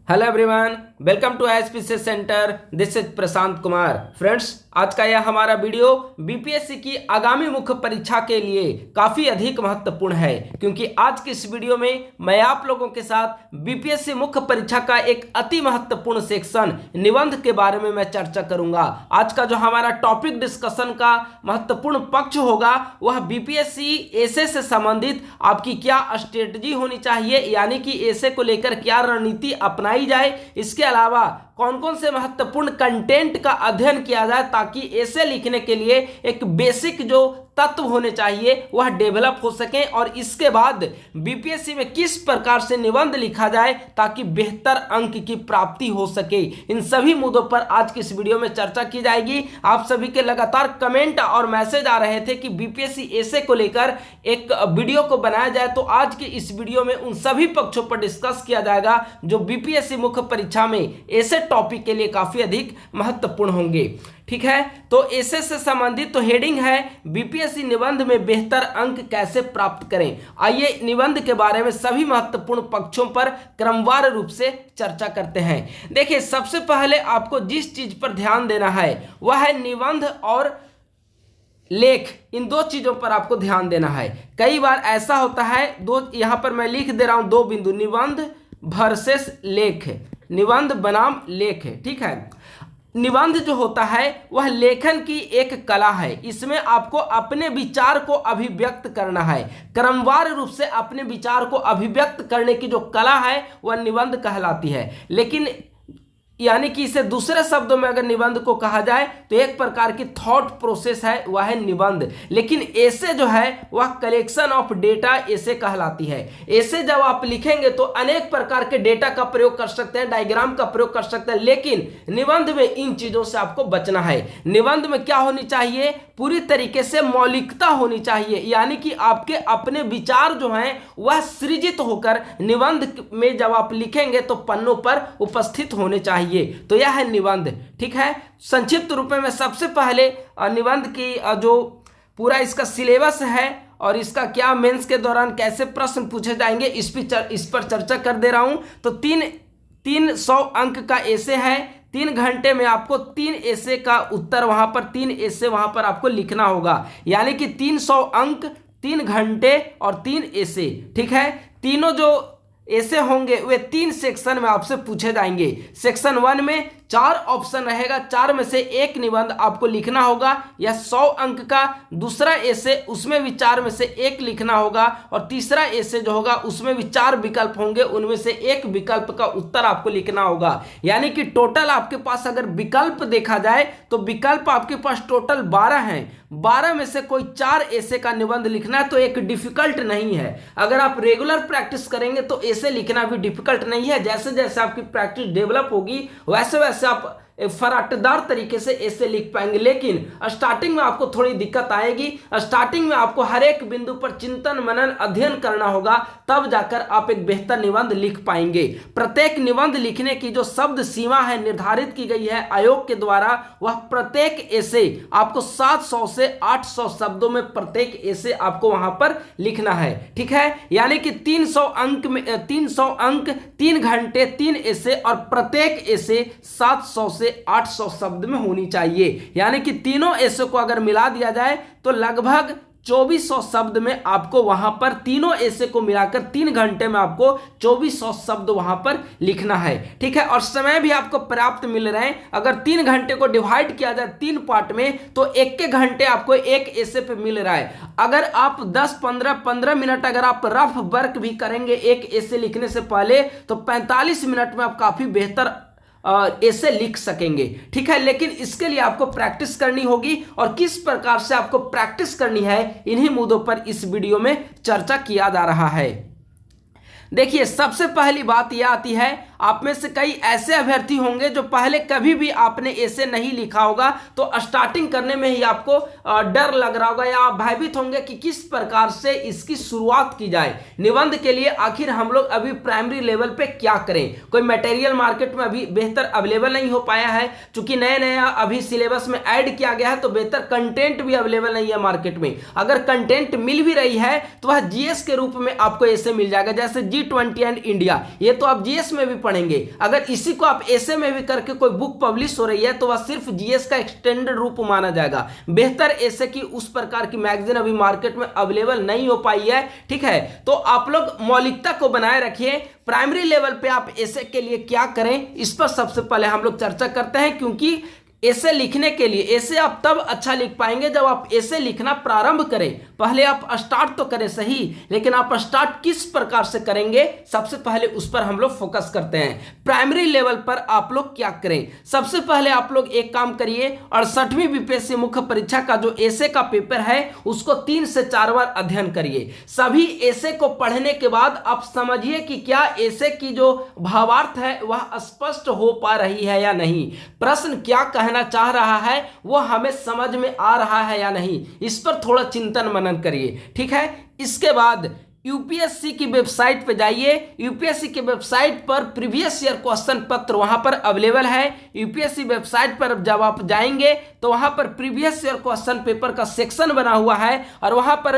Hello everyone, welcome to SPC centre. This is Prashant Kumar. Friends, आज का यह हमारा वीडियो बीपीएससी की आगामी मुख्य परीक्षा के लिए काफ़ी अधिक महत्वपूर्ण है, क्योंकि आज की इस वीडियो में मैं आप लोगों के साथ बीपीएससी मुख्य परीक्षा का एक अति महत्वपूर्ण सेक्शन निबंध के बारे में मैं चर्चा करूंगा। आज का जो हमारा टॉपिक डिस्कशन का महत्वपूर्ण पक्ष होगा वह बीपीएससी एसे से संबंधित आपकी क्या स्ट्रेटजी होनी चाहिए, यानी कि एसे को लेकर क्या रणनीति अपनाई जाए। इसके अलावा कौन कौन से महत्वपूर्ण कंटेंट का अध्ययन किया जाए ताकि एसे लिखने के लिए एक बेसिक जो तत्व होने चाहिए वह डेवलप हो सके, और इसके बाद बीपीएससी में किस प्रकार से निबंध लिखा जाए ताकि बेहतर अंक की प्राप्ति हो सके। इन सभी मुद्दों पर आज की इस वीडियो में चर्चा की जाएगी। आप सभी के लगातार कमेंट और मैसेज आ रहे थे कि बीपीएससी एसे को लेकर एक वीडियो को बनाया जाए, तो आज की इस वीडियो में उन सभी पक्षों पर डिस्कस किया जाएगा जो बीपीएससी मुख्य परीक्षा में एसे टॉपिक के लिए काफी अधिक महत्वपूर्ण होंगे। ठीक है, तो एसे से संबंधित तो हेडिंग है बीपीएससी निबंध में बेहतर अंक कैसे प्राप्त करें। आइए निबंध के बारे में सभी महत्वपूर्ण पक्षों पर क्रमवार रूप से चर्चा करते हैं। देखिए, सबसे पहले आपको जिस चीज पर ध्यान देना है वह है निबंध और लेख। इन दो चीजों पर आपको ध्यान देना है। कई बार ऐसा होता है, दो यहां पर मैं लिख दे रहा हूं दो बिंदु, निबंध वर्सेस लेख, निबंध बनाम लेख। ठीक है, निबंध जो होता है वह लेखन की एक कला है। इसमें आपको अपने विचार को अभिव्यक्त करना है, क्रमवार रूप से अपने विचार को अभिव्यक्त करने की जो कला है वह निबंध कहलाती है। लेकिन यानी कि इसे दूसरे शब्दों में अगर निबंध को कहा जाए तो एक प्रकार की थॉट प्रोसेस है, वह है निबंध। लेकिन एसे जो है वह कलेक्शन ऑफ डेटा एसे कहलाती है। एसे जब आप लिखेंगे तो अनेक प्रकार के डेटा का प्रयोग कर सकते हैं, डायग्राम का प्रयोग कर सकते हैं, लेकिन निबंध में इन चीजों से आपको बचना है। निबंध में क्या होनी चाहिए, पूरी तरीके से मौलिकता होनी चाहिए, यानी कि आपके अपने विचार जो हैं वह सृजित होकर निबंध में जब आप लिखेंगे तो पन्नों पर उपस्थित होने चाहिए। तो यह है निबंध। ठीक है, संक्षिप्त रूप में सबसे पहले निबंध की जो पूरा इसका सिलेबस है और इसका क्या मेंस के दौरान कैसे प्रश्न पूछे जाएंगे इस पर चर्चा कर दे रहा हूं। तो 300 अंक का एसे है। 3 घंटे में आपको 3 एसे का उत्तर वहां पर 3 एसे वहां पर आपको लिखना होगा, यानी कि 300 अंक, 3 घंटे और 3 एसे। ठीक है, तीनों जो ऐसे होंगे वे 3 सेक्शन में आपसे पूछे जाएंगे। सेक्शन 1 में 4 ऑप्शन रहेगा, 4 में से एक निबंध आपको लिखना होगा, यह 100 अंक का। दूसरा ऐसे उसमें भी 4 में से एक लिखना होगा, और तीसरा ऐसे जो होगा उसमें भी 4 विकल्प होंगे, उनमें से एक विकल्प का उत्तर आपको लिखना होगा। यानी कि टोटल आपके पास अगर विकल्प देखा जाए तो विकल्प आपके पास टोटल 12 हैं। 12 में से कोई 4 ऐसे का निबंध लिखना है तो एक डिफिकल्ट नहीं है। अगर आप रेगुलर प्रैक्टिस करेंगे तो ऐसे लिखना भी डिफिकल्ट नहीं है। जैसे जैसे आपकी प्रैक्टिस डेवलप होगी वैसे वैसे आप फराटदार तरीके से ऐसे लिख पाएंगे। लेकिन स्टार्टिंग में आपको थोड़ी दिक्कत आएगी। स्टार्टिंग में आपको हर एक बिंदु पर चिंतन मनन अध्ययन करना होगा, तब जाकर आप एक बेहतर निबंध लिख पाएंगे। प्रत्येक निबंध लिखने की जो शब्द सीमा है निर्धारित की गई है आयोग के द्वारा, वह प्रत्येक ऐसे आपको 700 से 800 शब्दों में प्रत्येक ऐसे आपको वहां पर लिखना है। ठीक है, यानी कि 300 अंक में 300 अंक, 3 घंटे, 3 ऐसे, और प्रत्येक ऐसे 700 से 800 शब्द में होनी चाहिए। यानी कि तीनों ऐसे को अगर मिला दिया जाए तो लगभग 2400 शब्द में आपको वहां पर तीनों ऐसे को मिलाकर 3 घंटे में आपको 2400 शब्द वहां पर लिखना है। ठीक है, और समय भी आपको पर्याप्त मिल रहे हैं। अगर 3 घंटे को डिवाइड किया जाए 3 पार्ट में तो 1 घंटे आपको एक ऐसे पे मिल रहा है। अगर आप 10-15 मिनट अगर आप रफ वर्क भी करेंगे एक ऐसे लिखने से पहले तो 45 मिनट में आप काफी बेहतर ऐसे लिख सकेंगे। ठीक है, लेकिन इसके लिए आपको प्रैक्टिस करनी होगी, और किस प्रकार से आपको प्रैक्टिस करनी है इन्हीं मुद्दों पर इस वीडियो में चर्चा किया जा रहा है। देखिए, सबसे पहली बात यह आती है, आप में से कई ऐसे अभ्यर्थी होंगे जो पहले कभी भी आपने ऐसे नहीं लिखा होगा, तो स्टार्टिंग करने में ही आपको डर लग रहा होगा या आप भयभीत होंगे कि किस प्रकार से इसकी शुरुआत की जाए। निबंध के लिए आखिर हम लोग अभी प्राइमरी लेवल पे क्या करें। कोई मटेरियल मार्केट में अभी बेहतर अवेलेबल नहीं हो पाया है, क्योंकि नया अभी सिलेबस में ऐड किया गया है, तो बेहतर कंटेंट भी अवेलेबल नहीं है मार्केट में। अगर कंटेंट मिल भी रही है तो वह जीएस के रूप में आपको ऐसे मिल जाएगा, जैसे G20 एंड इंडिया, ये तो आप जीएस में भी पढ़ेंगे। अगर इसी को आप ऐसे में भी करके कोई बुक पब्लिश हो रही है तो वह सिर्फ जीएस का एक्सटेंडेड रूप माना जाएगा। बेहतर ऐसे की उस प्रकार की मैगजीन अभी मार्केट में अवेलेबल नहीं हो पाई है, ठीक है। तो आप लोग मौलिकता को बनाए रखिए। प्राइमरी लेवल पे आप ऐसे के लिए क्या करें, इस पर सबसे पहले हम लोग चर्चा करते हैं, क्योंकि ऐसे लिखने के लिए ऐसे आप तब अच्छा लिख पाएंगे जब आप ऐसे लिखना प्रारंभ करें। पहले आप स्टार्ट तो करें सही, लेकिन आप स्टार्ट किस प्रकार से करेंगे सबसे पहले उस पर हम लोग फोकस करते हैं। प्राइमरी लेवल पर आप लोग क्या करें, सबसे पहले आप लोग एक काम करिए, 68वीं बीपीएससी मुख्य परीक्षा का जो ऐसे का पेपर है उसको 3 से 4 बार अध्ययन करिए। सभी ऐसे को पढ़ने के बाद आप समझिए कि क्या ऐसे की जो भावार्थ है वह स्पष्ट हो पा रही है या नहीं, प्रश्न क्या कहना चाह रहा है वो हमें समझ में आ रहा है या नहीं, इस पर थोड़ा चिंतन मनन करिए, ठीक है। इसके बाद यूपीएससी की वेबसाइट पर जाइए। यूपीएससी की वेबसाइट पर प्रीवियस ईयर क्वेश्चन पत्र वहां पर अवेलेबल है। यूपीएससी वेबसाइट पर जब आप जाएंगे तो वहां पर प्रीवियस ईयर क्वेश्चन पेपर का सेक्शन बना हुआ है और वहां पर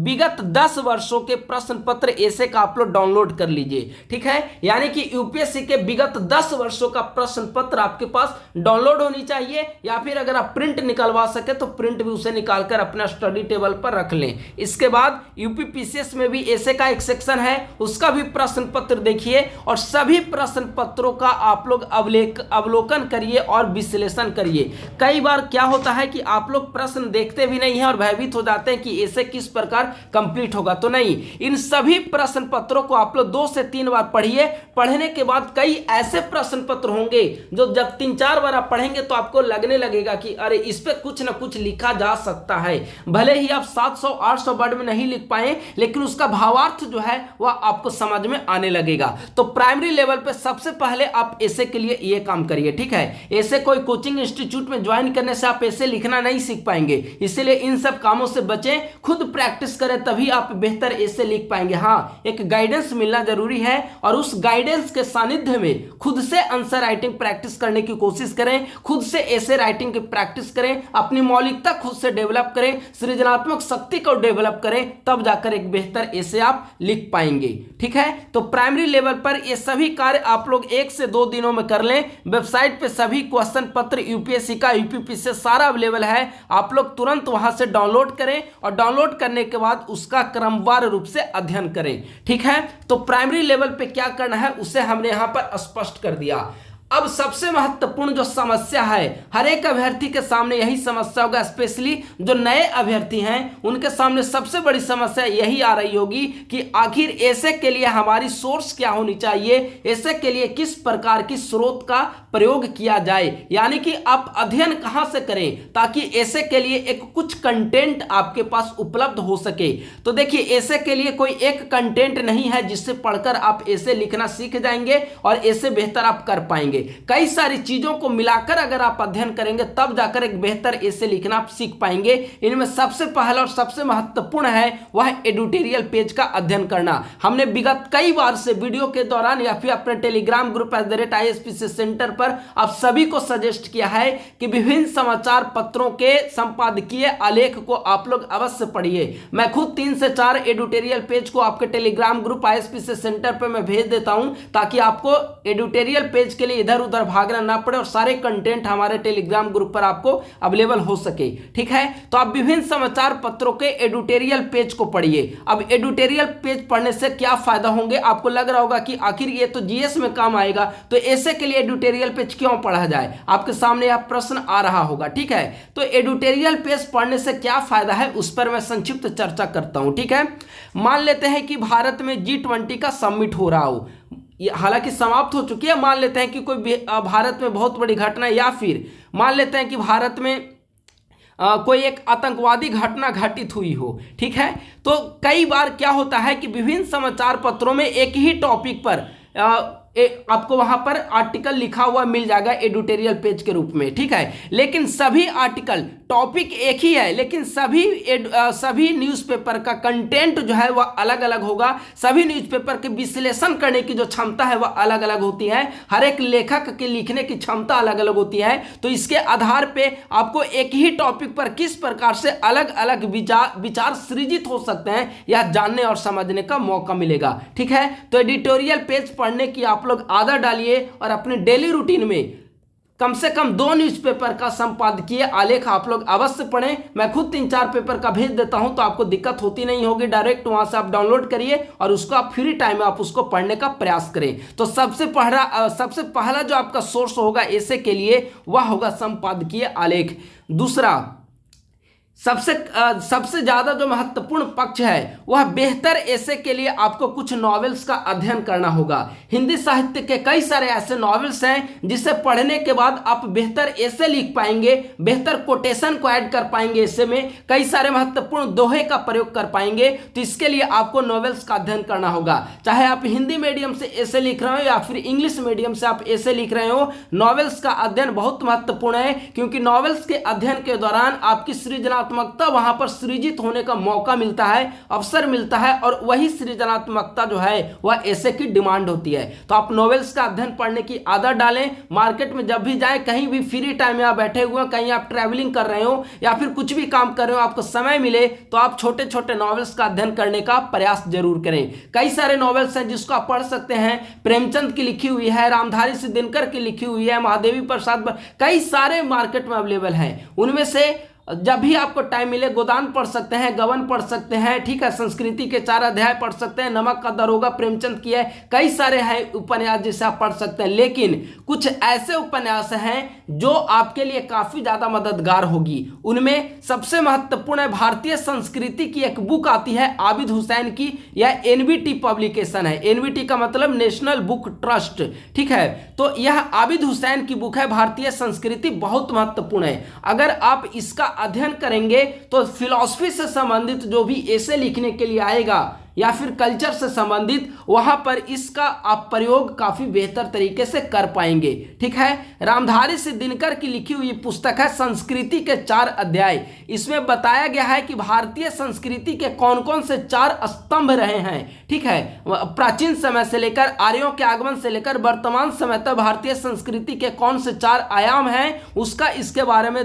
विगत 10 वर्षों के प्रश्न पत्र ऐसे का आप लोग डाउनलोड कर लीजिए, ठीक है। यानी कि यूपीएससी के विगत 10 वर्षों का प्रश्न पत्र आपके पास डाउनलोड होनी चाहिए, या फिर अगर आप प्रिंट निकलवा सके तो प्रिंट भी उसे निकालकर अपना स्टडी टेबल पर रख लें। इसके बाद यूपीपीसीएस में भी ऐसे का एक सेक्शन है, उसका भी प्रश्न पत्र देखिए और सभी प्रश्न पत्रों का आप लोग अवलोकन करिए और विश्लेषण करिए। कई बार क्या होता है कि आप लोग प्रश्न देखते भी नहीं हैं और भयभीत हो जाते हैं कि ऐसे किस प्रकार कंप्लीट होगा, तो नहीं, इन सभी प्रश्न पत्रों को आप लोग 2 से 3 बार पढ़िए। पढ़ने के बाद कई ऐसे प्रश्न पत्र होंगे जो जब 3-4 बार आप पढ़ेंगे तो आपको लगने लगेगा कि अरे इस पे कुछ ना कुछ लिखा जा सकता है। भले ही आप 700-800 वर्ड में नहीं लिख पाए, लेकिन उसका भावार्थ जो है वह आपको समझ में आने लगेगा। तो प्राइमरी लेवल पे सबसे पहले आप ऐसे के लिए ये काम करिए, ठीक है। ऐसे कोई कोचिंग इंस्टीट्यूट में ज्वाइन करने से आप ऐसे लिखना नहीं सीख पाएंगे, इसलिए इन सब कामों से बचें, खुद प्रैक्टिस करें तभी आप बेहतर ऐसे लिख पाएंगे। हाँ, एक गाइडेंस मिलना जरूरी है और उस गाइडेंस के सानिध्य में खुद से आंसर राइटिंग प्रैक्टिस करने की कोशिश करें, खुद से ऐसे राइटिंग की प्रैक्टिस करें, अपनी मौलिकता खुद से डेवलप करें, सृजनात्मक शक्ति को डेवलप करें, तब जाकर एक बेहतर ऐसे आप लिख पाएंगे, ठीक है। तो प्राइमरी लेवल पर ये सभी कार्य आप लोग 1 से 2 दिनों में कर लें। वेबसाइट पे सभी क्वेश्चन पत्र यूपीएससी का यूपीपीसी से सारा अवेलेबल है, आप लोग तुरंत वहां से डाउनलोड करें और डाउनलोड करने के बाद उसका क्रमवार रूप से अध्ययन करें, ठीक है। तो प्राइमरी लेवल पे क्या करना है उसे हमने यहां पर स्पष्ट कर दिया। अब सबसे महत्वपूर्ण जो समस्या है, हर एक अभ्यर्थी के सामने यही समस्या होगा, स्पेशली जो नए अभ्यर्थी हैं उनके सामने सबसे बड़ी समस्या यही आ रही होगी कि आखिर ऐसे के लिए हमारी सोर्स क्या होनी चाहिए, ऐसे के लिए किस प्रकार की स्रोत का प्रयोग किया जाए, यानी कि आप अध्ययन कहां से करें ताकि ऐसे के लिए एक कुछ कंटेंट आपके पास उपलब्ध हो सके। तो देखिए, ऐसे के लिए कोई एक कंटेंट नहीं है जिससे पढ़कर आप ऐसे लिखना सीख जाएंगे और ऐसे बेहतर आप कर पाएंगे। कई सारी चीजों को मिलाकर अगर आप अध्ययन करेंगे तब जाकर एक बेहतर ऐसे लिखना आप सीख पाएंगे। इनमें सबसे पहला और सबसे महत्वपूर्ण है वह एडिटोरियल पेज का अध्ययन करना। हमने विगत कई बार से वीडियो के दौरान या फिर अपने टेलीग्राम ग्रुप @ISPC सेंटर पर आप सभी को सजेस्ट किया है कि विभिन्न समाचार पत्रों के संपादकीय आलेख को आप लोग अवश्य पढ़िए। मैं खुद 3 से 4 एडिटोरियल पेज को आपके टेलीग्राम ग्रुप ISPC सेंटर पर मैं भेज देता हूं ताकि आपको एडिटोरियल पेज के लिए इधर उधर भागना ना पड़े और सारे कंटेंट हमारे टेलीग्राम ग्रुप पर आपको अवेलेबल हो सके, ठीक है। तो आप विभिन्न समाचार पत्रों के एडिटोरियल पेज को पढ़िए। अब एडिटोरियल पेज पढ़ने से क्या फायदा होंगे, आपको लग रहा होगा कि आखिर ये तो जीएस में काम आएगा, तो ऐसे के लिए एडिटोरियल पेज क्यों पढ़ा जाए, आपके सामने यह प्रश्न आ रहा होगा, ठीक है। तो एडिटोरियल पेज पढ़ने से क्या फायदा है उस पर मैं संक्षिप्त चर्चा करता हूं, ठीक है। मान लेते हैं कि भारत में G20 का समिट हो रहा हो, हालांकि समाप्त हो चुकी है। मान लेते हैं कि कोई भारत में बहुत बड़ी घटना, या फिर मान लेते हैं कि भारत में कोई एक आतंकवादी घटना घटित हुई हो, ठीक है। तो कई बार क्या होता है कि विभिन्न समाचार पत्रों में एक ही टॉपिक पर आपको वहां पर आर्टिकल लिखा हुआ मिल जाएगा एडिटोरियल पेज के रूप में, ठीक है। लेकिन सभी आर्टिकल, टॉपिक एक ही है लेकिन सभी न्यूज़पेपर का कंटेंट जो है वह अलग अलग होगा। सभी न्यूज़पेपर के विश्लेषण करने की जो क्षमता है वह अलग अलग होती है। हर एक लेखक के लिखने की क्षमता अलग अलग होती है। तो इसके आधार पे आपको एक ही टॉपिक पर किस प्रकार से अलग अलग विचार सृजित हो सकते हैं यह जानने और समझने का मौका मिलेगा, ठीक है। तो एडिटोरियल पेज पढ़ने की आप आप लोग आदत डालिए और अपने डेली रूटीन में कम से कम 2 न्यूज़पेपर का संपादकीय आलेख आप लोग अवश्य पढ़ें। मैं खुद 3-4 पेपर का भेज देता हूं, तो आपको दिक्कत होती नहीं होगी। डायरेक्ट वहां से आप डाउनलोड करिए और उसको आप फ्री टाइम में आप उसको पढ़ने का प्रयास करें। तो सबसे पहला जो आपका सोर्स होगा ऐसे के लिए वह होगा संपादकीय आलेख। दूसरा सबसे ज्यादा जो महत्वपूर्ण पक्ष है वह बेहतर ऐसे के लिए आपको कुछ नॉवेल्स का अध्ययन करना होगा। हिंदी साहित्य के कई सारे ऐसे नॉवेल्स हैं जिसे पढ़ने के बाद आप बेहतर ऐसे लिख पाएंगे, बेहतर कोटेशन को ऐड कर पाएंगे, ऐसे में कई सारे महत्वपूर्ण दोहे का प्रयोग कर पाएंगे। तो इसके लिए आपको नॉवेल्स का अध्ययन करना होगा। चाहे आप हिंदी मीडियम से ऐसे लिख रहे हो या फिर इंग्लिश मीडियम से आप ऐसे लिख रहे हो, नॉवेल्स का अध्ययन बहुत महत्वपूर्ण है, क्योंकि नॉवेल्स के अध्ययन के दौरान आपकी सृजनात्मकता वहां पर सृजित होने का मौका मिलता है, अवसर मिलता है, और वही सृजनात्मकता जो है वह ऐसे की डिमांड होती है। तो आप नॉवेल्स का अध्ययन पढ़ने की आदत डालें। मार्केट में जब भी जाएं, कहीं भी फ्री टाइम में आप बैठे हुए हैं, कहीं आप ट्रैवलिंग कर रहे हो या फिर कुछ भी काम कर रहे हो, आपको समय मिले तो आप छोटे छोटे नॉवेल्स का अध्ययन करने का प्रयास जरूर करें। कई सारे नॉवेल्स हैं जिसको आप पढ़ सकते हैं। प्रेमचंद की लिखी हुई है, रामधारी सिंह दिनकर की लिखी हुई है, महादेवी प्रसाद, कई सारे मार्केट में अवेलेबल हैं। उनमें से जब भी आपको टाइम मिले गोदान पढ़ सकते हैं, गबन पढ़ सकते हैं, ठीक है, संस्कृति के 4 अध्याय पढ़ सकते हैं, नमक का दरोगा प्रेमचंद की है, कई सारे हैं उपन्यास जिसे आप पढ़ सकते हैं। लेकिन कुछ ऐसे उपन्यास हैं जो आपके लिए काफी ज्यादा मददगार होगी। उनमें सबसे महत्वपूर्ण है भारतीय संस्कृति की एक बुक आती है आबिद हुसैन की, यह एनबीटी पब्लिकेशन है। एनबीटी का मतलब नेशनल बुक ट्रस्ट, ठीक है। तो यह आबिद हुसैन की बुक है, भारतीय संस्कृति, बहुत महत्वपूर्ण है। अगर आप इसका अध्ययन करेंगे तो फिलॉसफी से संबंधित जो भी ऐसे लिखने के लिए आएगा या फिर कल्चर से संबंधित, वहां पर इसका आप प्रयोग काफी बेहतर तरीके से कर पाएंगे, ठीक है। रामधारी सिंह दिनकर की लिखी हुई पुस्तक है संस्कृति के 4 अध्याय। इसमें बताया गया है कि भारतीय संस्कृति के कौन कौन से 4 स्तंभ रहे हैं, ठीक है। प्राचीन समय से लेकर आर्यों के आगमन से लेकर वर्तमान समय तक भारतीय संस्कृति के कौन से 4 आयाम हैं, उसका इसके बारे में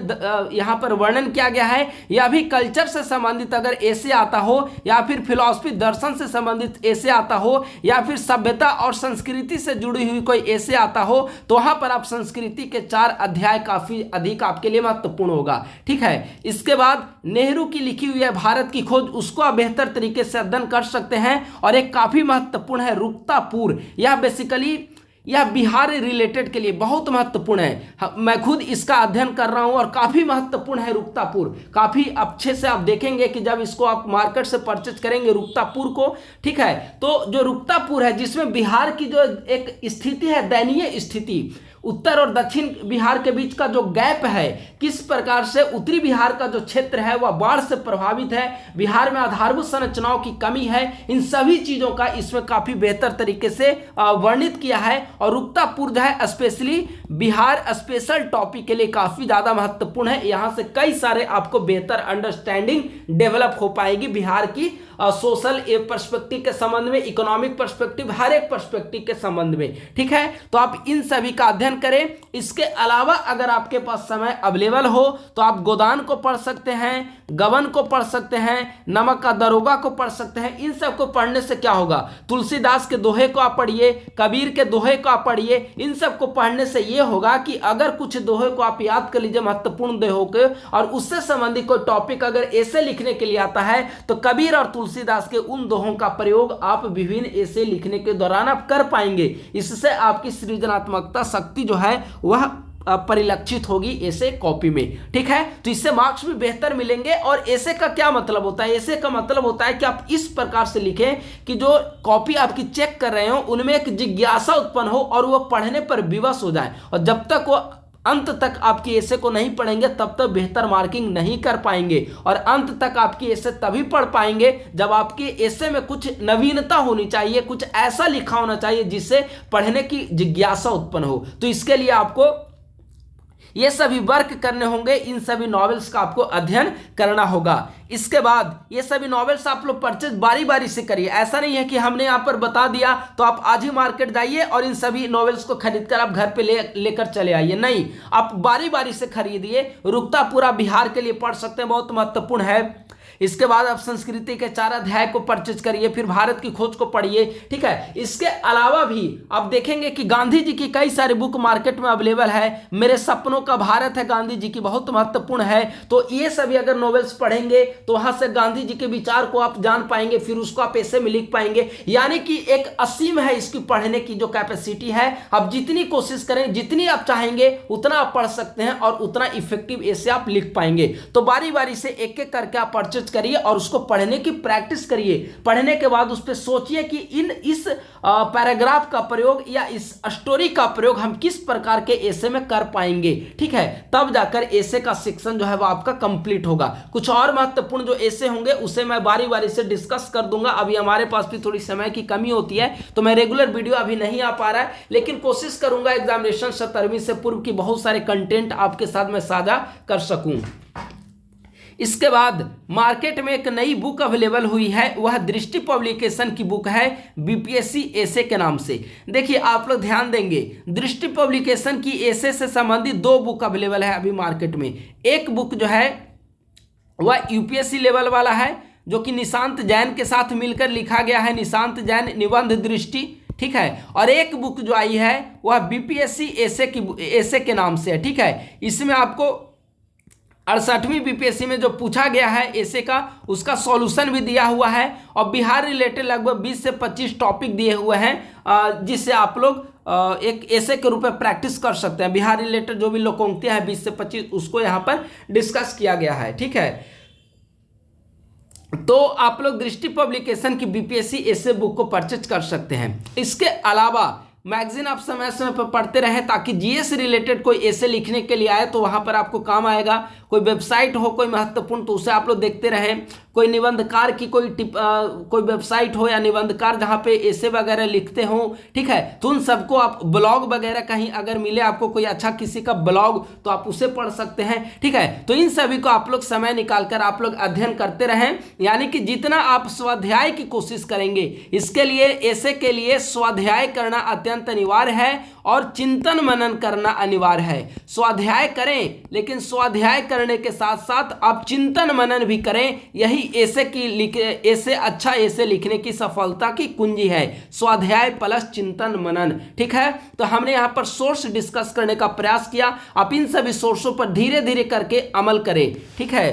यहाँ पर वर्णन किया गया है। या भी कल्चर से संबंधित अगर ऐसे आता हो, या फिर फिलॉसफी दर्शन से संबंधित ऐसे आता हो, या फिर सभ्यता और संस्कृति से जुड़ी हुई कोई ऐसे आता हो, तो वहां पर आप संस्कृति के 4 अध्याय काफी अधिक आपके लिए महत्वपूर्ण होगा, ठीक है। इसके बाद नेहरू की लिखी हुई है भारत की खोज, उसको आप बेहतर तरीके से अध्ययन कर सकते हैं। और एक काफी महत्वपूर्ण है रुकतापुर, यह बेसिकली यह बिहार रिलेटेड के लिए बहुत महत्वपूर्ण है। मैं खुद इसका अध्ययन कर रहा हूं और काफी महत्वपूर्ण है रुकतापुर। काफी अच्छे से आप देखेंगे कि जब इसको आप मार्केट से परचेज करेंगे रुकतापुर को, ठीक है, तो जो रुकतापुर है जिसमें बिहार की जो एक स्थिति है, दयनीय स्थिति, उत्तर और दक्षिण बिहार के बीच का जो गैप है, किस प्रकार से उत्तरी बिहार का जो क्षेत्र है वह बाढ़ से प्रभावित है, बिहार में आधारभूत संरचनाओं की कमी है, इन सभी चीजों का इसमें काफी बेहतर तरीके से वर्णित किया है। और रुकतापुर जो है स्पेशली बिहार स्पेशल टॉपिक के लिए काफी ज्यादा महत्वपूर्ण है। यहां से कई सारे आपको बेहतर अंडरस्टैंडिंग डेवलप हो पाएगी बिहार की सोशल पर्सपेक्टिव के संबंध में, इकोनॉमिक पर्सपेक्टिव, हर एक पर्सपेक्टिव के संबंध में, ठीक है। तो आप इन सभी का अध्ययन करें। इसके अलावा अगर आपके पास समय अवेलेबल हो तो आप गोदान को पढ़ सकते हैं, गबन को पढ़ सकते हैं, नमक का दरोगा को पढ़ सकते हैं। इन सब को पढ़ने से क्या होगा, तुलसीदास के दोहे को आप पढ़िए, कबीर के दोहे को आप पढ़िए। इन सब को पढ़ने से यह होगा कि अगर कुछ दोहे को आप याद कर लीजिए, महत्वपूर्ण दोहों के, और उससे संबंधित कोई टॉपिक अगर ऐसे लिखने के लिए आता है तो कबीर और तुलसीदास के उन दोहों का प्रयोग आप विभिन्न ऐसे लिखने के दौरान आप कर पाएंगे। इससे आपकी सृजनात्मकता शक्ति जो है वह परिलक्षित होगी ऐसे कॉपी में, ठीक है। तो इससे मार्क्स भी बेहतर मिलेंगे। और ऐसे का क्या मतलब होता है, ऐसे का मतलब होता है कि आप इस प्रकार से लिखें कि जो कॉपी आपकी चेक कर रहे हो उनमें एक जिज्ञासा उत्पन्न हो और वो पढ़ने पर विवश हो जाए। और जब तक वो अंत तक आपकी ऐसे को नहीं पढ़ेंगे तब तक बेहतर मार्किंग नहीं कर पाएंगे। और अंत तक आपकी ऐसे तभी पढ़ पाएंगे जब आपके ऐसे में कुछ नवीनता होनी चाहिए, कुछ ऐसा लिखा होना चाहिए जिससे पढ़ने की जिज्ञासा उत्पन्न हो। तो इसके लिए आपको ये सभी वर्क करने होंगे, इन सभी नॉवेल्स का आपको अध्ययन करना होगा। इसके बाद ये सभी नॉवेल्स आप लोग परचेज बारी बारी से करिए। ऐसा नहीं है कि हमने यहाँ पर बता दिया तो आप आज ही मार्केट जाइए और इन सभी नॉवेल्स को खरीदकर आप घर पे लेकर चले आइए, नहीं, आप बारी बारी से खरीदिए। रुकतापुरा बिहार के लिए पढ़ सकते हैं, बहुत महत्वपूर्ण है। इसके बाद आप संस्कृति के 4 अध्याय को परचेज करिए, फिर भारत की खोज को पढ़िए, ठीक है। इसके अलावा भी आप देखेंगे कि गांधी जी की कई सारी बुक मार्केट में अवेलेबल है। मेरे सपनों का भारत है गांधी जी की, बहुत महत्वपूर्ण है। तो ये सभी अगर नॉवेल्स पढ़ेंगे तो वहां से गांधी जी के विचार को आप जान पाएंगे, फिर उसको आप ऐसे में लिख पाएंगे। यानी कि एक असीम है इसकी पढ़ने की जो कैपेसिटी है। आप जितनी कोशिश करें, जितनी आप चाहेंगे उतना आप पढ़ सकते हैं और उतना इफेक्टिव ऐसे आप लिख पाएंगे। तो बारी बारी से एक एक करके आप परचेज करिए और उसको पढ़ने की प्रैक्टिस करिए। पढ़ने के बाद उस पर सोचिए कि इस पैराग्राफ का प्रयोग या इस स्टोरी का प्रयोग हम किस प्रकार के ऐसे में कर पाएंगे, ठीक है। तब जाकर ऐसे का सेक्शन जो है वो आपका कंप्लीट होगा। कुछ और महत्वपूर्ण जो ऐसे होंगे उसे मैं बारी बारी से डिस्कस कर दूंगा। अभी हमारे पास भी थोड़ी समय की कमी होती है तो मैं रेगुलर वीडियो अभी नहीं आ पा रहा है, लेकिन कोशिश करूंगा एग्जामिनेशन 17वीं से पूर्व की बहुत सारे कंटेंट आपके साथ मैं साझा कर सकूं। इसके बाद मार्केट में एक नई बुक अवेलेबल हुई है, वह दृष्टि पब्लिकेशन की बुक है, बीपीएससी ऐसे के नाम से। देखिए आप लोग ध्यान देंगे, दृष्टि पब्लिकेशन की ऐसे से संबंधित 2 बुक अवेलेबल है अभी मार्केट में। एक बुक जो है वह यूपीएससी लेवल वाला है, जो कि निशांत जैन के साथ मिलकर लिखा गया है, निशांत जैन निबंध दृष्टि, ठीक है। और एक बुक जो आई है वह बीपीएससी ऐसे के नाम से है, ठीक है। इसमें आपको 68वीं बीपीएससी में जो पूछा गया है ऐसे का, उसका सॉल्यूशन भी दिया हुआ है और बिहार रिलेटेड लगभग 20 से 25 टॉपिक दिए हुए हैं, जिससे आप लोग एक ऐसे के रूप में प्रैक्टिस कर सकते हैं। बिहार रिलेटेड जो भी लोकोक्तियां हैं 20 से 25 उसको यहाँ पर डिस्कस किया गया है, ठीक है। तो आप लोग दृष्टि पब्लिकेशन की बीपीएससी ऐसे बुक को परचेज कर सकते हैं। इसके अलावा मैगजीन आप समय समय पर पढ़ते रहें ताकि जीएस रिलेटेड कोई ऐसे लिखने के लिए आए तो वहां पर आपको काम आएगा। कोई वेबसाइट हो कोई महत्वपूर्ण तो उसे आप लोग देखते रहें। कोई निबंधकार की कोई वेबसाइट हो या निबंधकार जहां पे ऐसे वगैरह लिखते हो, ठीक है, तो उन सबको आप ब्लॉग वगैरह कहीं अगर मिले आपको कोई अच्छा किसी का ब्लॉग तो आप उसे पढ़ सकते हैं, ठीक है। तो इन सभी को आप लोग समय निकालकर आप लोग अध्ययन करते रहें। यानी कि जितना आप स्वाध्याय की कोशिश करेंगे, इसके लिए ऐसे के लिए स्वाध्याय करना अत्यंत अनिवार्य है और चिंतन मनन करना अनिवार्य है। स्वाध्याय करें, लेकिन स्वाध्याय करने के साथ साथ आप चिंतन मनन भी करें। यही ऐसे अच्छा ऐसे लिखने की सफलता की कुंजी है, स्वाध्याय प्लस चिंतन मनन, ठीक है। तो हमने यहां पर सोर्स डिस्कस करने का प्रयास किया। आप इन सभी सोर्सों पर धीरे धीरे करके अमल करें, ठीक है।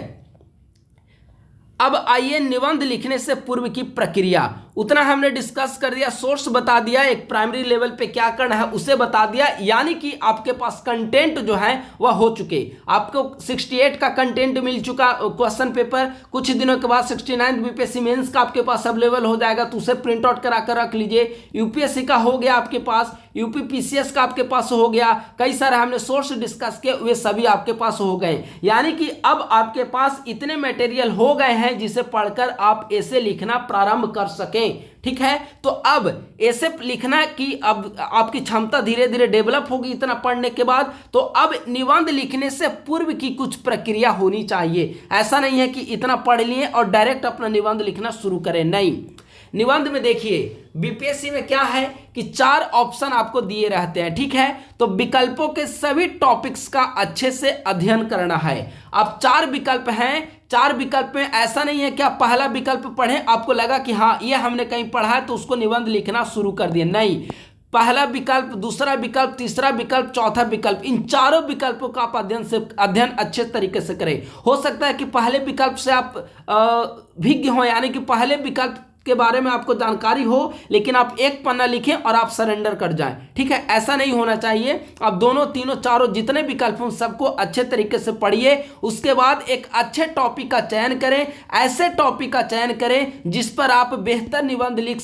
अब आइए निबंध लिखने से पूर्व की प्रक्रिया। उतना हमने डिस्कस कर दिया, सोर्स बता दिया, एक प्राइमरी लेवल पे क्या करना है उसे बता दिया। यानी कि आपके पास कंटेंट जो है वह हो चुके। आपको 68 का कंटेंट मिल चुका क्वेश्चन पेपर। कुछ दिनों के बाद 69 बीपीएससी मेंस का आपके पास अवेलेबल हो जाएगा, तो उसे प्रिंट आउट करा कर रख लीजिए। यूपीएससी का हो गया आपके पास, यूपी पीसीएस का आपके पास हो गया। कई सारे हमने सोर्स डिस्कस किए, वे सभी आपके पास हो गए। यानी कि अब आपके पास इतने मटेरियल हो गए हैं जिसे पढ़कर आप ऐसे लिखना प्रारंभ कर सकें, ठीक है। तो अब ऐसे लिखना की अब आपकी क्षमता धीरे धीरे डेवलप होगी इतना पढ़ने के बाद। तो अब निबंध लिखने से पूर्व की कुछ प्रक्रिया होनी चाहिए। ऐसा नहीं है कि इतना पढ़ लिए और डायरेक्ट अपना निबंध लिखना शुरू करें, नहीं। निबंध में देखिए बीपीएससी में क्या है कि 4 ऑप्शन आपको दिए रहते हैं, ठीक है। तो विकल्पों के सभी टॉपिक्स का अच्छे से अध्ययन करना है। अब 4 विकल्प हैं, 4 विकल्प में ऐसा नहीं है कि आप पहला विकल्प पढ़ें, आपको लगा कि हाँ ये हमने कहीं पढ़ा है तो उसको निबंध लिखना शुरू कर दिया, नहीं। पहला विकल्प, दूसरा विकल्प, तीसरा विकल्प, चौथा विकल्प, इन चारों विकल्पों का आप अध्ययन अच्छे तरीके से करें। हो सकता है कि पहले विकल्प से आप भिज्ञ हो, यानी कि पहले विकल्प के बारे में आपको जानकारी हो, लेकिन आप एक पन्ना लिखें और आप सरेंडर कर जाएं, ठीक है। ऐसा नहीं होना चाहिए। आप दोनों तीनों चारों जितने विकल्प हैं सबको अच्छे तरीके से पढ़िए। उसके बाद एक अच्छे टॉपिक का चयन करें, ऐसे टॉपिक का चयन करें जिस पर आप बेहतर निबंध लिख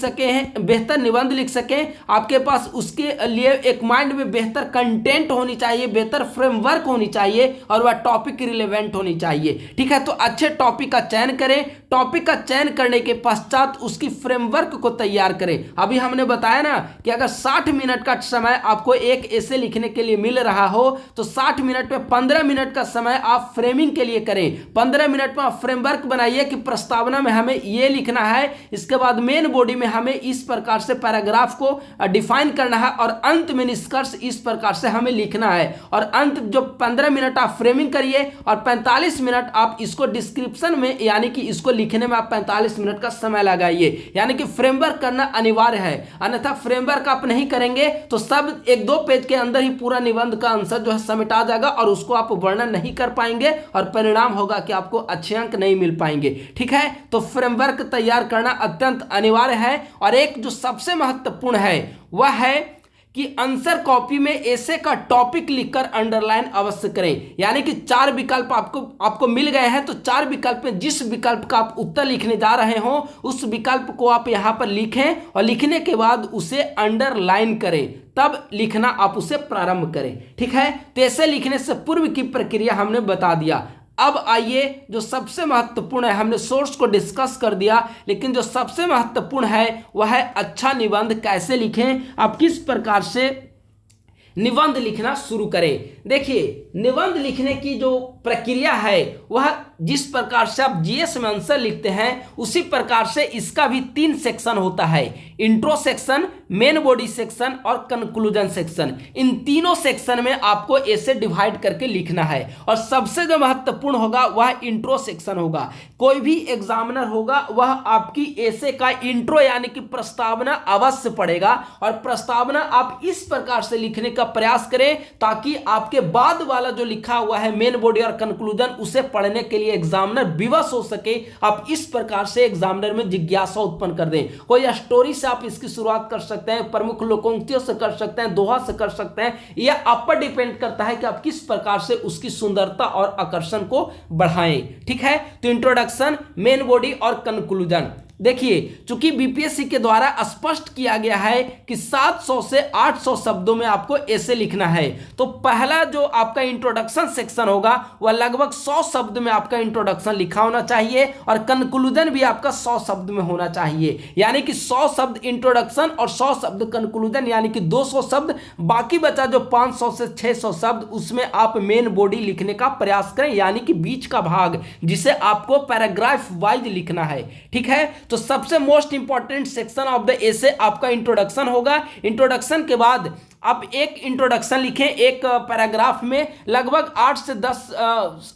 सकें। आपके पास उसके लिए एक माइंड में बेहतर कंटेंट होनी चाहिए, बेहतर फ्रेमवर्क होनी चाहिए और वह टॉपिक रिलेवेंट होनी चाहिए, ठीक है। तो अच्छे टॉपिक का चयन करें। टॉपिक का चयन करने के पश्चात उसकी फ्रेमवर्क को तैयार करें। अभी हमने बताया ना कि अगर 60 मिनट का समय आपको एक ऐसे लिखने के लिए मिल रहा हो तो 60 मिनट में 15 मिनट का समय आप फ्रेमिंग के लिए करें। 15 मिनट में आप फ्रेमवर्क बनाइए कि प्रस्तावना में हमें ये लिखना है, इसके बाद मेन बॉडी में हमें इस प्रकार से पैराग्राफ को डिफाइन करना है और अंत में निष्कर्ष इस प्रकार से हमें लिखना है। और अंत जो 15 मिनट आप फ्रेमिंग करिए और 45 मिनट आप इसको डिस्क्रिप्शन में यानी कि इसको लिखने में आप 45 मिनट का समय लगाइए। यानी कि फ्रेमवर्क करना अनिवार्य है, अन्यथा फ्रेमवर्क आप नहीं करेंगे तो सब 1-2 पेज के अंदर ही पूरा निबंध का आंसर जो है समेटा जाएगा और उसको आप वर्णन नहीं कर पाएंगे और परिणाम होगा कि आपको अच्छे अंक नहीं मिल पाएंगे। ठीक है, तो फ्रेमवर्क तैयार करना अत्यंत अनिवार्य है। और एक जो सबसे महत्वपूर्ण है वह है कि आंसर कॉपी में ऐसे का टॉपिक लिखकर अंडरलाइन अवश्य करें। यानी कि 4 विकल्प आपको मिल गए हैं, तो 4 विकल्प में जिस विकल्प का आप उत्तर लिखने जा रहे हो उस विकल्प को आप यहां पर लिखें और लिखने के बाद उसे अंडरलाइन करें, तब लिखना आप उसे प्रारंभ करें। ठीक है, तो ऐसे लिखने से पूर्व की प्रक्रिया हमने बता दिया। अब आइए जो सबसे महत्वपूर्ण है, हमने सोर्स को डिस्कस कर दिया, लेकिन जो सबसे महत्वपूर्ण है वह है अच्छा निबंध कैसे लिखें, आप किस प्रकार से निबंध लिखना शुरू करें। देखिए, निबंध लिखने की जो प्रक्रिया है वह जिस प्रकार से आप जीएस में आंसर लिखते हैं उसी प्रकार से इसका भी 3 सेक्शन होता है, intro section, main body section और कंक्लूजन सेक्शन। इन तीनों सेक्शन में आपको ऐसे डिवाइड करके लिखना है और सबसे जो महत्वपूर्ण होगा वह इंट्रो सेक्शन होगा। कोई भी एग्जामिनर होगा वह आपकी ऐसे का इंट्रो यानी कि प्रस्तावना अवश्य पढ़ेगा और प्रस्तावना आप इस प्रकार से लिखने का प्रयास करें ताकि आपके बाद वाला जो लिखा हुआ है मेन बॉडी और कंक्लूजन उसे पढ़ने के लिए एग्जामिनर विवश हो सके। आप इस प्रकार से एग्जामिनर में जिज्ञासा उत्पन्न कर दें। कोई स्टोरी से आप इसकी शुरुआत कर सकते हैं, प्रमुख लोकोक्तियों से कर सकते हैं, दोहा से कर सकते हैं, यह आप पर डिपेंड करता है कि आप किस प्रकार से उसकी सुंदरता और आकर्षण को बढ़ाएं। ठीक है, तो इंट्रोडक्शन, मेन बॉडी और कंक्लूजन। देखिए, चूंकि बीपीएससी के द्वारा स्पष्ट किया गया है कि 700 से 800 शब्दों में आपको ऐसे लिखना है, तो पहला जो आपका इंट्रोडक्शन सेक्शन होगा वह लगभग 100 शब्द में आपका इंट्रोडक्शन लिखा होना चाहिए और कंक्लूजन भी आपका 100 शब्द में होना चाहिए। यानी कि 100 शब्द इंट्रोडक्शन और 100 शब्द कंक्लूजन, यानी कि 200 शब्द। बाकी बचा जो 500 से 600 शब्द उसमें आप मेन बॉडी लिखने का प्रयास करें, यानी कि बीच का भाग जिसे आपको पैराग्राफ वाइज लिखना है। ठीक है, तो सबसे most important section of the essay आपका इंट्रोडक्शन होगा। इंट्रोडक्शन के बाद आप एक इंट्रोडक्शन लिखें, एक पैराग्राफ में लगभग 8 से 10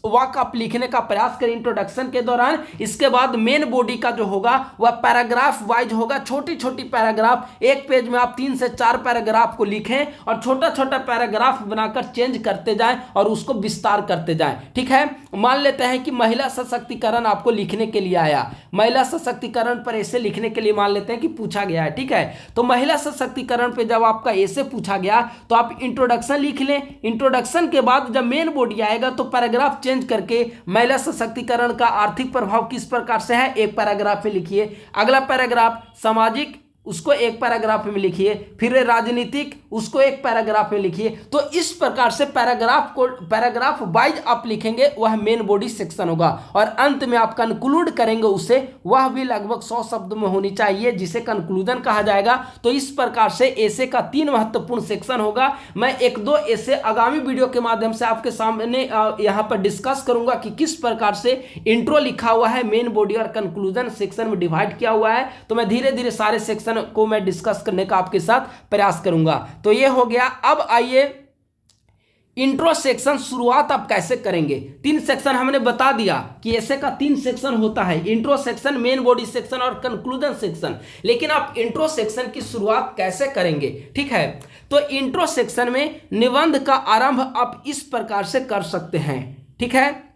वाक्य आप लिखने का प्रयास करें इंट्रोडक्शन के दौरान। इसके बाद मेन बॉडी का जो होगा वह पैराग्राफ वाइज होगा, छोटी छोटी पैराग्राफ, एक पेज में आप 3 से 4 पैराग्राफ को लिखें और छोटा छोटा पैराग्राफ बनाकर चेंज करते जाएं और उसको विस्तार करते जाएं। ठीक है, मान लेते हैं कि महिला सशक्तिकरण आपको लिखने के लिए आया, महिला सशक्तिकरण पर ऐसे लिखने के लिए मान लेते हैं कि पूछा गया है। ठीक है, तो महिला सशक्तिकरण पे जब आपका ऐसे पूछा गया तो आप इंट्रोडक्शन लिख लें। इंट्रोडक्शन के बाद जब मेन बॉडी आएगा तो पैराग्राफ चेंज करके महिला सशक्तिकरण का आर्थिक प्रभाव किस प्रकार से है एक पैराग्राफ में लिखिए, अगला पैराग्राफ सामाजिक उसको एक पैराग्राफ में लिखिए, फिर राजनीतिक उसको एक पैराग्राफ में लिखिए। तो इस प्रकार से पैराग्राफ वाइज आप लिखेंगे, वह मेन बॉडी सेक्शन होगा और अंत में आप कंक्लूड करेंगे उसे, वह भी लगभग 100 शब्द में होनी चाहिए जिसे कंक्लूजन कहा जाएगा। तो इस प्रकार से ऐसे का 3 महत्वपूर्ण सेक्शन होगा। मैं 1-2 ऐसे आगामी वीडियो के माध्यम से आपके सामने यहाँ पर डिस्कस करूंगा कि किस प्रकार से इंट्रो लिखा हुआ है, मेन बॉडी और कंक्लूजन सेक्शन में डिवाइड किया हुआ है। तो मैं धीरे धीरे सारे सेक्शन को मैं डिस्कस करने का आपके साथ प्रयास करूंगा। तो ये हो गया। अब आइए इंट्रो सेक्शन शुरुआत आप कैसे करेंगे। 3 सेक्शन हमने बता दिया कि ऐसे का 3 सेक्शन होता है, intro section, main body section और कंक्लूजन सेक्शन। लेकिन आप इंट्रो सेक्शन की शुरुआत कैसे करेंगे। ठीक है, तो इंट्रो सेक्शन में निबंध का आरंभ आप इस प्रकार से कर सकते हैं। ठीक है,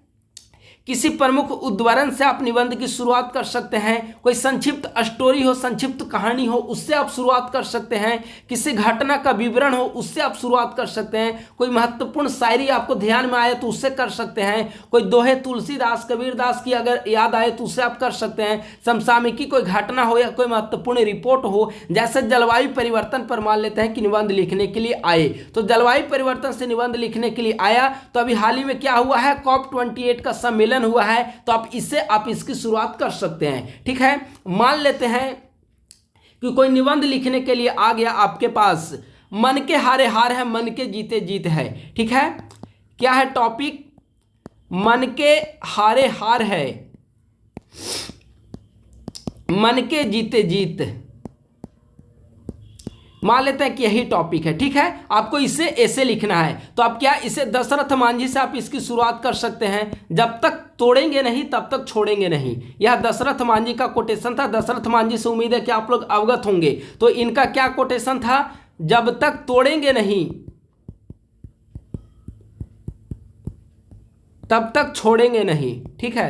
किसी प्रमुख उद्धरण से आप निबंध की शुरुआत कर सकते हैं। कोई संक्षिप्त स्टोरी हो, संक्षिप्त कहानी हो, उससे आप शुरुआत कर सकते हैं। किसी घटना का विवरण हो, उससे आप शुरुआत कर सकते हैं। कोई महत्वपूर्ण शायरी आपको ध्यान में आए तो उससे कर सकते हैं। कोई दोहे तुलसीदास कबीरदास की अगर याद आए तो उससे आप कर सकते हैं। समसामयिकी कोई घटना हो या कोई महत्वपूर्ण रिपोर्ट हो, जैसे जलवायु परिवर्तन पर मान लेते हैं कि निबंध लिखने के लिए आए, तो जलवायु परिवर्तन से निबंध लिखने के लिए आया। तो अभी हाल ही में क्या हुआ है, COP28 का सम्मेलन सम्मेलन हुआ है, तो आप इससे आप इसकी शुरुआत कर सकते हैं। ठीक है, मान लेते हैं कि कोई निबंध लिखने के लिए आ गया आपके पास, मन के हारे हार है, मन के जीते जीत है। ठीक है, क्या है टॉपिक? मन के हारे हार है, मन के जीते जीत। मान लेते हैं कि यही टॉपिक है। ठीक है, आपको इसे ऐसे लिखना है, तो आप क्या इसे दशरथ मांझी से आप इसकी शुरुआत कर सकते हैं, जब तक तोड़ेंगे नहीं तब तक छोड़ेंगे नहीं। यह दशरथ मांझी का कोटेशन था। दशरथ मांझी से उम्मीद है कि आप लोग अवगत होंगे। तो इनका क्या कोटेशन था? जब तक तोड़ेंगे नहीं तब तक छोड़ेंगे नहीं। ठीक है,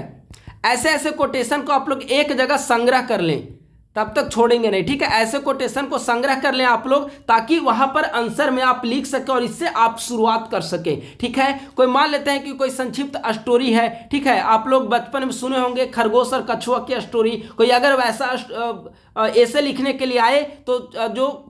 ऐसे ऐसे कोटेशन को आप लोग एक जगह संग्रह कर लें, तब तक छोड़ेंगे नहीं। ठीक है, ऐसे कोटेशन को संग्रह कर लें आप लोग, ताकि वहां पर आंसर में आप लिख सके और इससे आप शुरुआत कर सके। ठीक है, कोई मान लेते हैं कि कोई संक्षिप्त स्टोरी है। ठीक है, आप लोग बचपन में सुने होंगे खरगोश और कछुआ की स्टोरी। कोई अगर वैसा ऐसे लिखने के लिए आए तो जो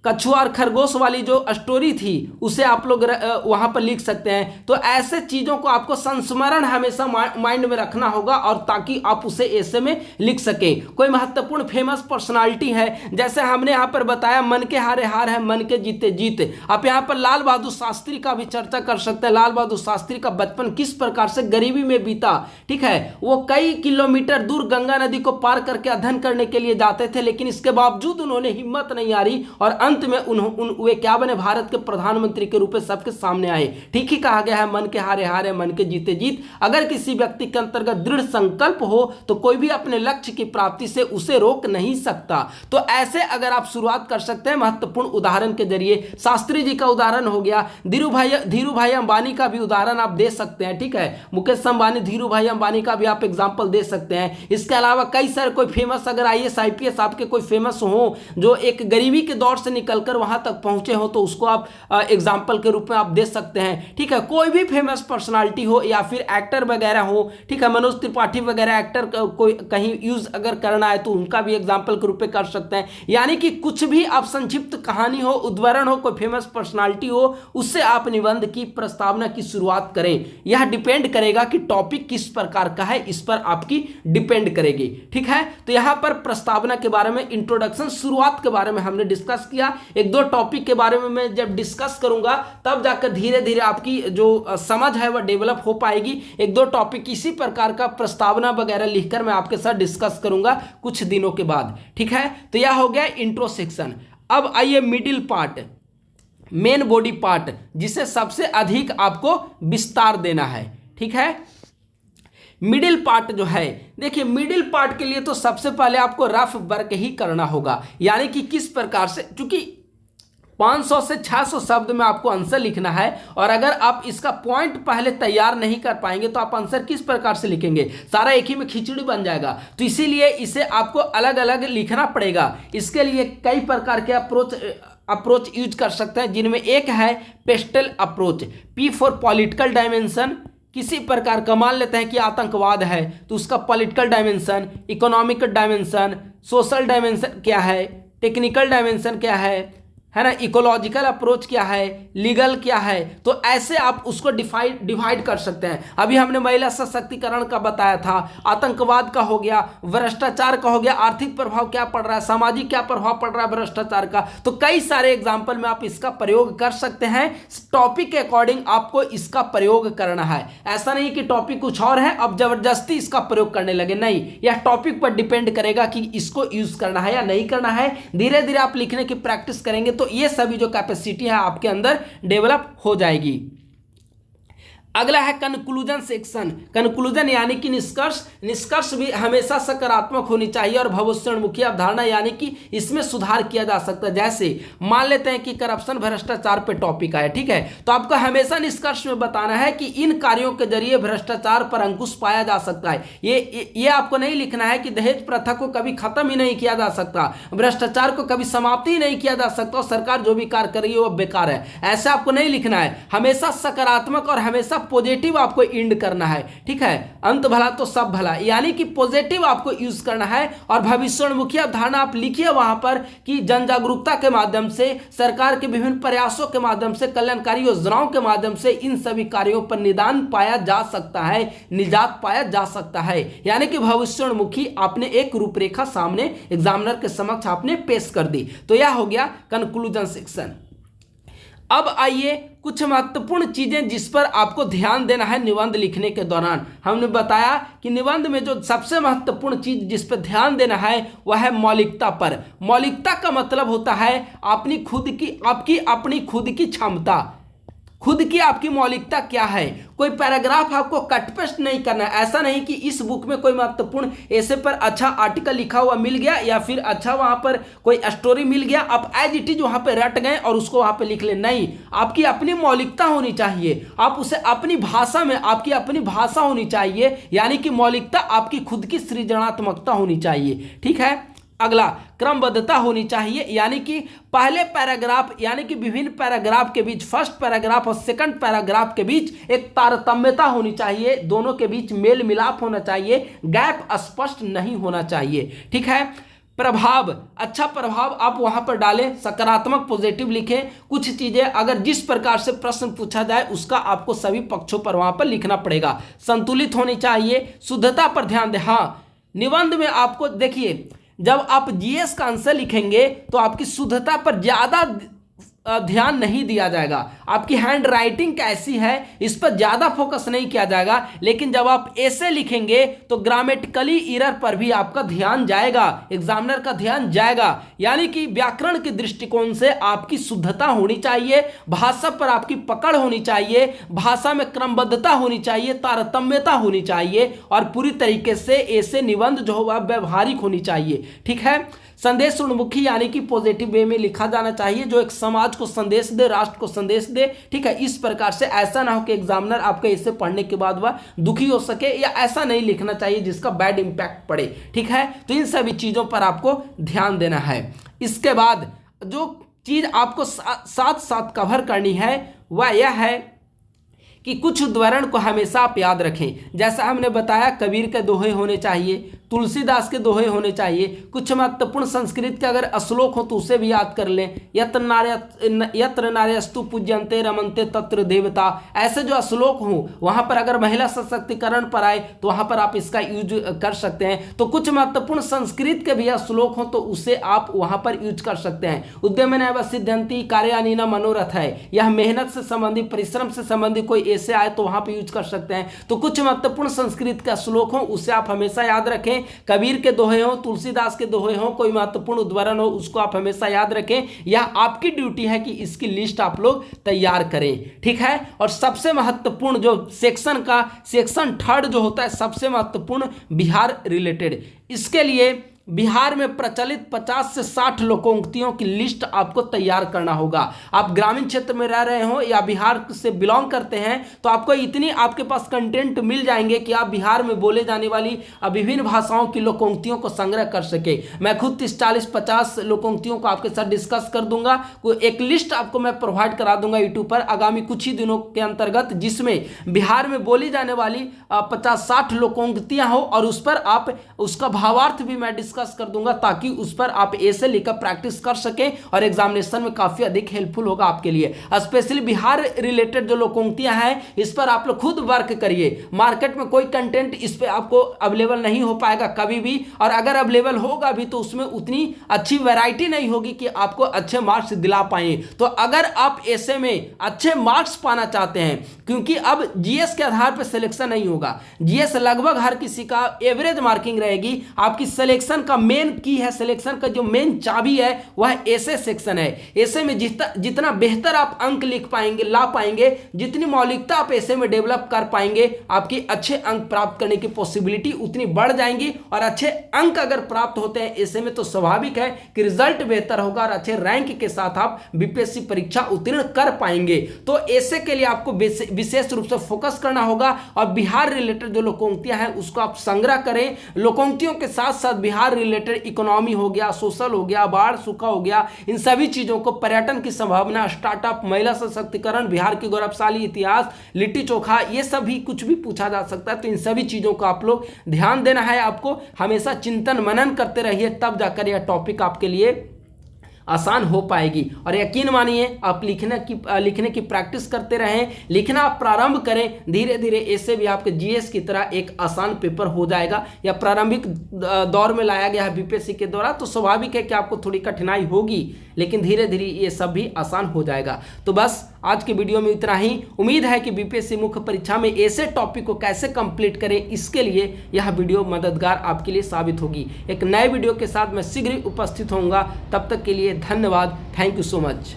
कछुआ और खरगोश वाली जो स्टोरी थी उसे आप लोग वहां पर लिख सकते हैं। तो ऐसे चीज़ों को आपको संस्मरण हमेशा माइंड में रखना होगा, और ताकि आप उसे ऐसे में लिख सकें। कोई महत्वपूर्ण फेमस पर्सनालिटी है, जैसे हमने यहाँ पर बताया मन के हारे हार है, मन के जीते जीत। आप यहाँ पर लाल बहादुर शास्त्री का भी चर्चा कर सकते हैं। लाल बहादुर शास्त्री का बचपन किस प्रकार से गरीबी में बीता। ठीक है, वो कई किलोमीटर दूर गंगा नदी को पार करके अध्ययन करने के लिए जाते थे, लेकिन इसके बावजूद उन्होंने हिम्मत नहीं हारी और अंत में वे क्या बने? भारत के प्रधानमंत्री के रूप में सबके सामने आए। ठीक ही कहा गया है, मन के हारे हार है, मन के जीते जीत। अगर किसी व्यक्ति के अंतर्गत दृढ़ संकल्प हो तो कोई भी अपने लक्ष्य की प्राप्ति से उसे रोक नहीं सकता। तो ऐसे अगर आप शुरुआत कर सकते हैं महत्वपूर्ण उदाहरण के जरिए। शास्त्री जी का उदाहरण हो गया, धीरू भाई अंबानी का भी उदाहरण आप दे सकते हैं। ठीक है, मुकेश अंबानी, धीरू भाई अंबानी का भी आप एग्जाम्पल दे सकते हैं। इसके अलावा कई सारे कोई फेमस, अगर IAS IPS आपके कोई फेमस हो जो एक गरीबी के दौर से निकलकर वहां तक पहुंचे हो, तो उसको आप एग्जाम्पल के रूप में आप दे सकते हैं। ठीक है, कोई भी फेमस पर्सनालिटी हो या फिर एक्टर वगैरह हो। ठीक है, मनोज त्रिपाठी वगैरह एक्टर कोई कहीं यूज अगर करना है तो उनका भी एग्जाम्पल के रूप में कर सकते हैं। यानी कि कुछ भी आप संक्षिप्त कहानी हो, उद्धरण हो, कोई फेमस पर्सनालिटी हो, उससे आप निबंध की प्रस्तावना की शुरुआत करें। यह डिपेंड करेगा कि टॉपिक किस प्रकार का है, इस पर आपकी डिपेंड करेगी। ठीक है, तो यहां पर प्रस्तावना के बारे में, इंट्रोडक्शन, शुरुआत के बारे में हमने डिस्कस किया। एक दो टॉपिक के बारे में मैं जब डिस्कस करूंगा तब जाकर धीरे धीरे आपकी जो समझ है वह डेवलप हो पाएगी। एक दो टॉपिक इसी प्रकार का प्रस्तावना वगैरह लिखकर मैं आपके साथ डिस्कस करूंगा कुछ दिनों के बाद। ठीक है, तो यह हो गया इंट्रो सेक्शन। अब आइए middle part, main body part, जिसे सबसे अधिक आपको विस्तार देना है। ठीक है, मिडिल पार्ट जो है, देखिए मिडिल पार्ट के लिए तो सबसे पहले आपको रफ वर्क ही करना होगा। यानी कि किस प्रकार से, चूंकि 500 से 600 शब्द में आपको आंसर लिखना है, और अगर आप इसका पॉइंट पहले तैयार नहीं कर पाएंगे तो आप आंसर किस प्रकार से लिखेंगे? सारा एक ही में खिचड़ी बन जाएगा। तो इसीलिए इसे आपको अलग अलग लिखना पड़ेगा। इसके लिए कई प्रकार के अप्रोच यूज कर सकते हैं, जिनमें एक है pastel approach, P for political dimension. किसी प्रकार का मान लेते हैं कि आतंकवाद है तो उसका political dimension, economic dimension, social dimension क्या है, टेक्निकल डायमेंशन क्या है ना, इकोलॉजिकल अप्रोच क्या है, लीगल क्या है। तो ऐसे आप उसको डिवाइड कर सकते हैं। अभी हमने महिला सशक्तिकरण का बताया था, आतंकवाद का हो गया, भ्रष्टाचार का हो गया, आर्थिक प्रभाव क्या पड़ रहा है, सामाजिक क्या प्रभाव पड़ रहा है भ्रष्टाचार का। तो कई सारे एग्जाम्पल में आप इसका प्रयोग कर सकते हैं। टॉपिक के अकॉर्डिंग आपको इसका प्रयोग करना है। ऐसा नहीं कि टॉपिक कुछ और है अब जबरदस्ती इसका प्रयोग करने लगे, नहीं। यह टॉपिक पर डिपेंड करेगा कि इसको यूज करना है या नहीं करना है। धीरे धीरे आप लिखने की प्रैक्टिस करेंगे तो ये सभी जो कैपेसिटी है आपके अंदर डेवलप हो जाएगी। अगला है कंक्लूजन सेक्शन। कंक्लूजन यानी कि निष्कर्ष। निष्कर्ष भी हमेशा सकारात्मक होनी चाहिए और भविष्योन्मुखी अवधारणा, यानी कि इसमें सुधार किया जा सकता है। जैसे मान लेते हैं कि करप्शन, भ्रष्टाचार पे टॉपिक आया, ठीक है, तो आपको हमेशा निष्कर्ष में बताना है कि इन कार्यों के जरिए भ्रष्टाचार पर अंकुश पाया जा सकता है। ये आपको नहीं लिखना है कि दहेज प्रथा को कभी खत्म ही नहीं किया जा सकता, भ्रष्टाचार को कभी समाप्ति ही नहीं किया जा सकता और सरकार जो भी कार्य कर रही है वो बेकार है। ऐसा आपको नहीं लिखना है। हमेशा सकारात्मक और हमेशा पॉजिटिव आपको इंड करना है, ठीक है। अंत भला तो सब भला, यानी कि पॉजिटिव आपको यूज करना है। और भविष्योन्मुखी अवधारणा आप लिखिए वहां पर कि जन जागरूकता के माध्यम से, सरकार के विभिन्न प्रयासों के माध्यम से, कल्याणकारी योजनाओं के माध्यम से इन सभी कार्यों पर निदान पाया जा सकता है, निजात पाया जा सकता है। यानी कि भविष्योन्मुखी आपने एक रूपरेखा सामने एग्जामिनर के समक्ष आपने पेश कर दी। तो यह हो गया कंक्लूजन सेक्शन। अब आइए कुछ महत्वपूर्ण चीजें जिस पर आपको ध्यान देना है निबंध लिखने के दौरान। हमने बताया कि निबंध में जो सबसे महत्वपूर्ण चीज जिस पर ध्यान देना है वह है मौलिकता पर। मौलिकता का मतलब होता है आपकी अपनी खुद की क्षमता, खुद की आपकी मौलिकता क्या है। कोई पैराग्राफ आपको कट पेस्ट नहीं करना है। ऐसा नहीं कि इस बुक में कोई महत्वपूर्ण ऐसे पर अच्छा आर्टिकल लिखा हुआ मिल गया या फिर अच्छा वहां पर कोई स्टोरी मिल गया, आप एज इट इज वहां पे रट गए और उसको वहां पे लिख ले। नहीं, आपकी अपनी मौलिकता होनी चाहिए, आप उसे अपनी भाषा में, आपकी अपनी भाषा होनी चाहिए, यानी कि मौलिकता आपकी खुद की सृजनात्मकता होनी चाहिए, ठीक है। अगला, क्रमबद्धता होनी चाहिए, यानी कि पहले पैराग्राफ यानी कि विभिन्न पैराग्राफ के बीच, फर्स्ट पैराग्राफ और सेकंड पैराग्राफ के बीच एक तारतम्यता होनी चाहिए, दोनों के बीच मेल मिलाप होना चाहिए, गैप स्पष्ट नहीं होना चाहिए, ठीक है। प्रभाव, अच्छा प्रभाव आप वहां पर डालें, सकारात्मक पॉजिटिव लिखें। कुछ चीजें अगर जिस प्रकार से प्रश्न पूछा जाए उसका आपको सभी पक्षों पर वहां पर लिखना पड़ेगा। संतुलित होनी चाहिए, शुद्धता पर ध्यान दें। हाँ, निबंध में आपको देखिए, जब आप जीएस का आंसर लिखेंगे तो आपकी शुद्धता पर ज्यादा ध्यान नहीं दिया जाएगा, आपकी हैंड राइटिंग कैसी है इस पर ज्यादा फोकस नहीं किया जाएगा। लेकिन जब आप ऐसे लिखेंगे तो ग्रामेटिकली एरर पर भी आपका ध्यान जाएगा, एग्जामिनर का ध्यान जाएगा। यानी कि व्याकरण के दृष्टिकोण से आपकी शुद्धता होनी चाहिए, भाषा पर आपकी पकड़ होनी चाहिए, भाषा में क्रमबद्धता होनी चाहिए, तारतम्यता होनी चाहिए और पूरी तरीके से ऐसे निबंध जो हो व्यवहारिक होनी चाहिए, ठीक है। संदेश उन्मुखी यानी कि पॉजिटिव वे में लिखा जाना चाहिए, जो एक समाज को संदेश दे, राष्ट्र को संदेश दे, ठीक है। इस प्रकार से ऐसा ना हो कि एग्जामिनर आपके इसे पढ़ने के बाद वह दुखी हो सके, या ऐसा नहीं लिखना चाहिए जिसका बैड इंपैक्ट पड़े, ठीक है। तो इन सभी चीजों पर आपको ध्यान देना है। इसके बाद जो चीज आपको साथ साथ कवर करनी है वह यह है कि कुछ उदाहरण को हमेशा आप याद रखें। जैसा हमने बताया, कबीर के दोहे होने चाहिए, तुलसीदास के दोहे होने चाहिए, कुछ महत्वपूर्ण संस्कृत के अगर श्लोक हो तो उसे भी याद कर लें। यत्र नार्यस्तु पूज्यन्ते रमन्ते तत्र देवता, ऐसे जो श्लोक हो वहां पर अगर महिला सशक्तिकरण पर आए तो वहां पर आप इसका यूज कर सकते हैं। तो कुछ महत्वपूर्ण संस्कृत के भी श्लोक हो तो उसे आप वहां पर यूज कर सकते हैं। उद्यमेनैव सिद्ध्यन्ति कार्याणि मनोरथ है, यह मेहनत से संबंधित, परिश्रम से संबंधित कोई ऐसे आए तो वहां पर यूज कर सकते हैं। तो कुछ महत्वपूर्ण संस्कृत का श्लोक हो उसे आप हमेशा याद रखें। कबीर के दोहे हो, तुलसीदास के दोहे हो, कोई महत्वपूर्ण उदाहरण हो उसको आप हमेशा याद रखें। यह आपकी ड्यूटी है कि इसकी लिस्ट आप लोग तैयार करें, ठीक है। और सबसे महत्वपूर्ण जो सेक्शन थर्ड जो होता है, सबसे महत्वपूर्ण बिहार रिलेटेड, इसके लिए बिहार में प्रचलित 50 से 60 लोकोक्तियों की लिस्ट आपको तैयार करना होगा। आप ग्रामीण क्षेत्र में रह रहे हो या बिहार से बिलोंग करते हैं तो आपको इतनी आपके पास कंटेंट मिल जाएंगे कि आप बिहार में बोले जाने वाली विभिन्न भाषाओं की लोकोक्तियों को संग्रह कर सके। मैं खुद 30, 40, 50 लोकोक्तियों को आपके साथ डिस्कस कर दूंगा। एक लिस्ट आपको मैं प्रोवाइड करा दूंगा यूट्यूब पर आगामी कुछ ही दिनों के अंतर्गत, जिसमें बिहार में बोली जाने वाली 50-60 लोकोक्तियां हो और उस पर आप उसका भावार्थ भी मैं डिस्कस कर दूंगा, ताकि उस पर आप ऐसे लेकर प्रैक्टिस कर सकें और एग्जामिनेशन में काफी अधिक हेल्पफुल होगा आपके लिए। स्पेशली बिहार रिलेटेड जो लोकोक्तियां हैं इस पर आप लोग खुद वर्क करिए। मार्केट में कोई कंटेंट इस पे आपको अवेलेबल नहीं हो पाएगा कभी भी, और अगर अवेलेबल होगा भी तो उसमें उतनी अच्छी वैरायटी नहीं होगी कि आपको अच्छे मार्क्स दिला पाए। तो अगर आप ऐसे में अच्छे मार्क्स पाना चाहते हैं, क्योंकि अब जीएस के आधार पर सिलेक्शन नहीं होगा, जीएस लगभग हर किसी का एवरेज मार्किंग रहेगी। आपकी सिलेक्शन का मेन की है, सिलेक्शन का जो मेन चाबी है वह ऐसे सेक्शन है। ऐसे में जितना बेहतर आप अंक लिख पाएंगे, ला पाएंगे, जितनी मौलिकता आप ऐसे में डेवलप कर पाएंगे, आपकी अच्छे अंक प्राप्त करने की पॉसिबिलिटी उतनी बढ़ जाएंगी। और अच्छे अंक अगर प्राप्त होते हैं ऐसे में तो स्वाभाविक है कि रिजल्ट बेहतर होगा और अच्छे रैंक के साथ आप बीपीएससी परीक्षा उत्तीर्ण कर पाएंगे। तो ऐसे के लिए आपको विशेष रूप से फोकस करना होगा और बिहार रिलेटेड जो लोकोक्तियां हैं उसको आप संग्रह करें। लोकोक्तियों के साथ साथ बिहार रिलेटेड, इकोनॉमी हो गया, सोशल हो गया, बाढ़ सूखा हो गया, इन सभी चीज़ों को, पर्यटन की संभावना, स्टार्टअप, महिला सशक्तिकरण, बिहार की गौरवशाली इतिहास, लिट्टी चोखा, ये सभी कुछ भी पूछा जा सकता है। तो इन सभी चीज़ों को आप लोग ध्यान देना है, आपको हमेशा चिंतन मनन करते रहिए, तब जाकर यह टॉपिक आपके लिए आसान हो पाएगी। और यकीन मानिए आप लिखने की प्रैक्टिस करते रहें, लिखना आप प्रारंभ करें, धीरे धीरे इससे भी आपके जीएस की तरह एक आसान पेपर हो जाएगा। या प्रारंभिक दौर में लाया गया है बीपीएससी के द्वारा, तो स्वाभाविक है कि आपको थोड़ी कठिनाई होगी, लेकिन धीरे धीरे ये सब भी आसान हो जाएगा। तो बस आज के वीडियो में इतना ही। उम्मीद है कि बीपीएससी मुख्य परीक्षा में ऐसे टॉपिक को कैसे कंप्लीट करें, इसके लिए यह वीडियो मददगार आपके लिए साबित होगी। एक नए वीडियो के साथ मैं शीघ्र ही उपस्थित होऊंगा, तब तक के लिए धन्यवाद। Thank you so much.